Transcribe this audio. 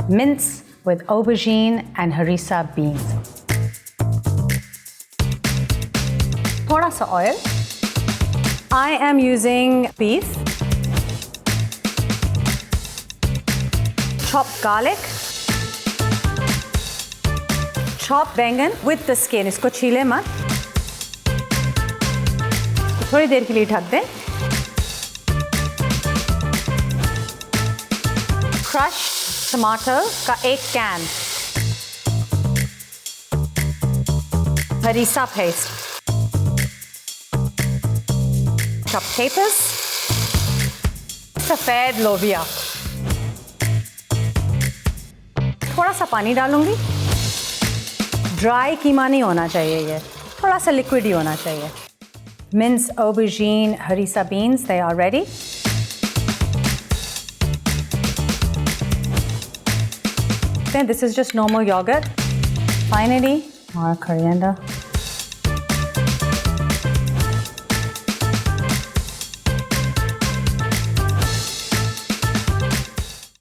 mince with aubergine and harissa beans. Thoda sa oil. I am using beef, chopped garlic, chopped बैंगन with the skin. इसको छीले मत. थोड़ी देर के लिए ढक दें. Crushed tomato का एक can. Harissa paste. Chopped capers. सफेद लोबिया. थोड़ा सा पानी डालूंगी. ड्राई कीमा नहीं होना चाहिए ये. थोड़ा सा लिक्विड ही होना चाहिए. Mince aubergine harissa beans, they are ready. Then this is just normal yogurt. Finally, more coriander.